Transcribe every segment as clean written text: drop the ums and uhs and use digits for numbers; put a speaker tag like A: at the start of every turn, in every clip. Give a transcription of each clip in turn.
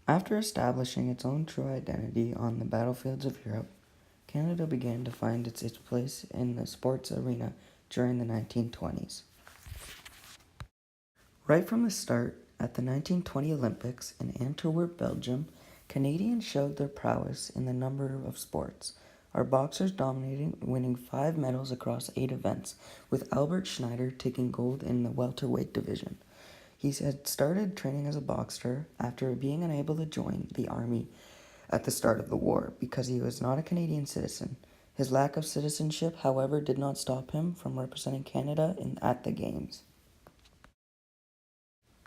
A: After establishing its own true identity on the battlefields of Europe, Canada began to find its place in the sports arena during the 1920s. Right from the start, at the 1920 Olympics in Antwerp, Belgium, Canadians showed their prowess in the number of sports. Our boxers dominating, winning 5 medals across 8 events, with Albert Schneider taking gold in the welterweight division. He had started training as a boxer after being unable to join the army at the start of the war because he was not a Canadian citizen. His lack of citizenship, however, did not stop him from representing Canada at the Games.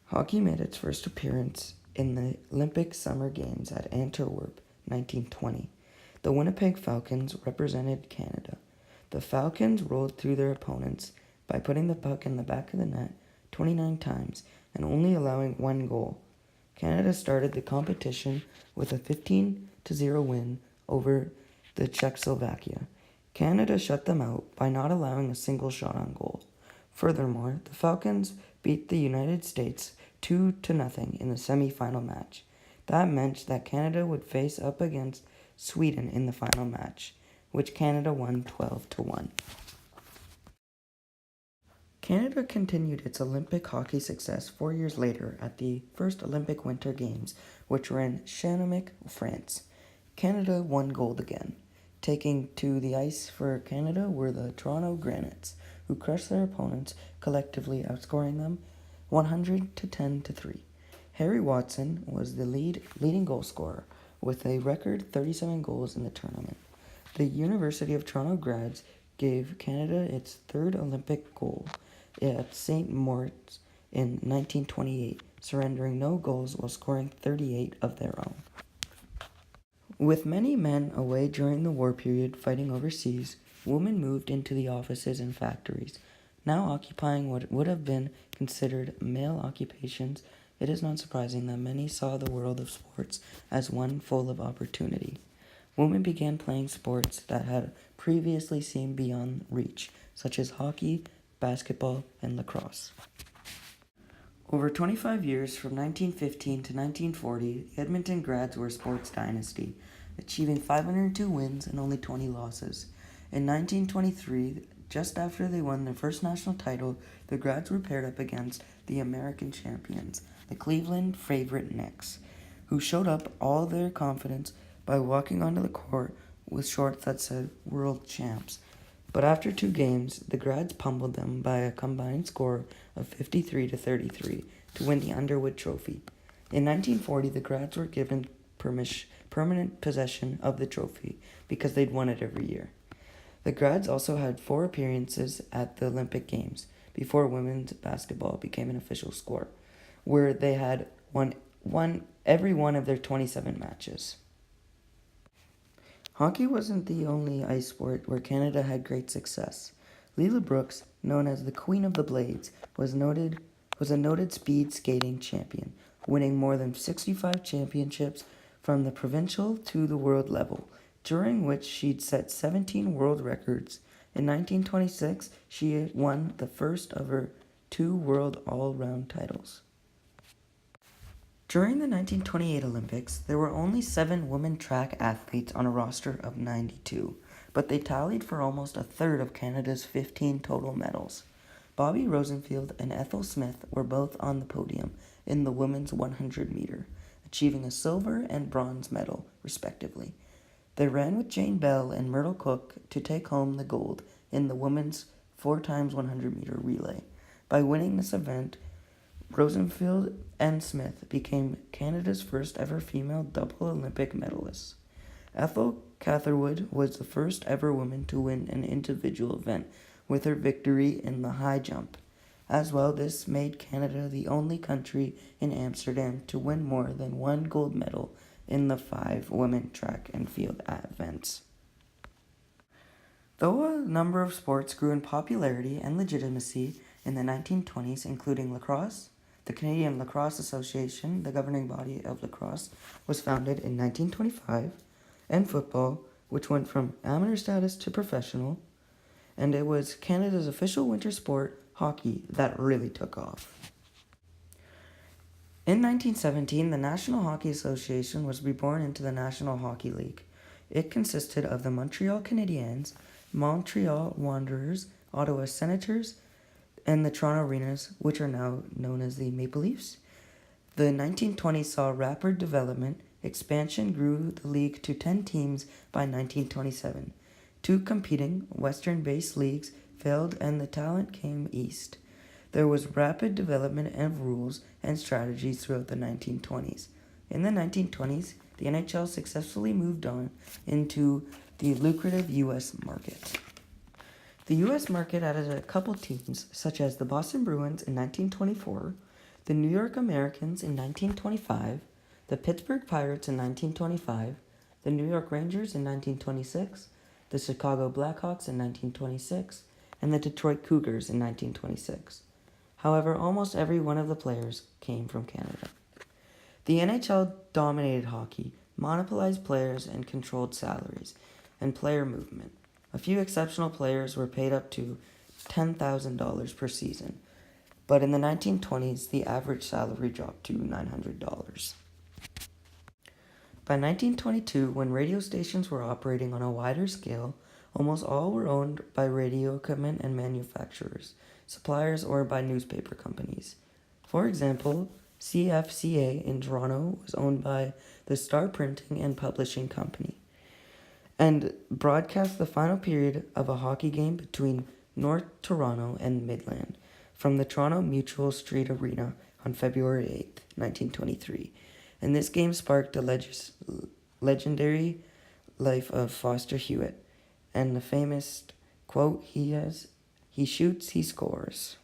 A: Hockey made its first appearance in the Olympic Summer Games at Antwerp, 1920. The Winnipeg Falcons represented Canada. The Falcons rolled through their opponents by putting the puck in the back of the net 29 times and only allowing 1 goal. Canada started the competition with a 15-0 win over the Czechoslovakia. Canada shut them out by not allowing a single shot on goal. Furthermore, the Falcons beat the United States 2-0 in the semi-final match. That meant that Canada would face up against Sweden in the final match, which Canada won 12-1. Canada continued its Olympic hockey success 4 years later at the first Olympic Winter Games, which were in Chamonix, France. Canada won gold again. Taking to the ice for Canada were the Toronto Granites, who crushed their opponents, collectively outscoring them 110-3. Harry Watson was the leading goal scorer, with a record 37 goals in the tournament. The University of Toronto grads gave Canada its 3rd Olympic gold at St. Moritz in 1928, surrendering no goals while scoring 38 of their own. With many men away during the war period fighting overseas, women moved into the offices and factories. Now occupying what would have been considered male occupations, it is not surprising that many saw the world of sports as one full of opportunity. Women began playing sports that had previously seemed beyond reach, such as hockey, basketball, and lacrosse. Over 25 years, from 1915 to 1940, the Edmonton Grads were a sports dynasty, achieving 502 wins and only 20 losses. In 1923, just after they won their first national title, the Grads were paired up against the American champions, the Cleveland favorite Knicks, who showed up all their confidence by walking onto the court with shorts that said World Champs. But after 2 games, the Grads pummeled them by a combined score of 53-33 to win the Underwood Trophy. In 1940, the Grads were given permanent possession of the trophy because they'd won it every year. The Grads also had 4 appearances at the Olympic Games before women's basketball became an official sport, where they had won every one of their 27 matches. Hockey wasn't the only ice sport where Canada had great success. Leela Brooks, known as the Queen of the Blades, was a noted speed skating champion, winning more than 65 championships from the provincial to the world level, during which she'd set 17 world records. In 1926, she won the first of her 2 world all-round titles. During the 1928 Olympics, there were only 7 women track athletes on a roster of 92, but they tallied for almost a third of Canada's 15 total medals. Bobby Rosenfield and Ethel Smith were both on the podium in the women's 100 meter, achieving a silver and bronze medal, respectively. They ran with Jane Bell and Myrtle Cook to take home the gold in the women's 4x100 meter relay. By winning this event, Rosenfield and Smith became Canada's first ever female double Olympic medalists. Ethel Catherwood was the first ever woman to win an individual event with her victory in the high jump. As well, this made Canada the only country in Amsterdam to win more than 1 gold medal in the 5 women track and field events. Though a number of sports grew in popularity and legitimacy in the 1920s, including lacrosse, the Canadian Lacrosse Association, the governing body of lacrosse, was founded in 1925, and football, which went from amateur status to professional, and it was Canada's official winter sport, hockey, that really took off. In 1917, the National Hockey Association was reborn into the National Hockey League. It consisted of the Montreal Canadiens, Montreal Wanderers, Ottawa Senators, and the Toronto Arenas, which are now known as the Maple Leafs. The 1920s saw rapid development. Expansion grew the league to 10 teams by 1927. Two competing Western-based leagues failed and the talent came east. There was rapid development of rules and strategies throughout the 1920s. In the 1920s, the NHL successfully moved on into the lucrative U.S. market. The U.S. market added a couple teams, such as the Boston Bruins in 1924, the New York Americans in 1925, the Pittsburgh Pirates in 1925, the New York Rangers in 1926, the Chicago Blackhawks in 1926, and the Detroit Cougars in 1926. However, almost every one of the players came from Canada. The NHL dominated hockey, monopolized players, and controlled salaries and player movement. A few exceptional players were paid up to $10,000 per season, but in the 1920s, the average salary dropped to $900. By 1922, when radio stations were operating on a wider scale, almost all were owned by radio equipment and manufacturers, suppliers, or by newspaper companies. For example, CFCA in Toronto was owned by the Star Printing and Publishing Company and broadcast the final period of a hockey game between North Toronto and Midland from the Toronto Mutual Street Arena on February 8, 1923. And this game sparked the legendary life of Foster Hewitt and the famous quote he shoots, he scores.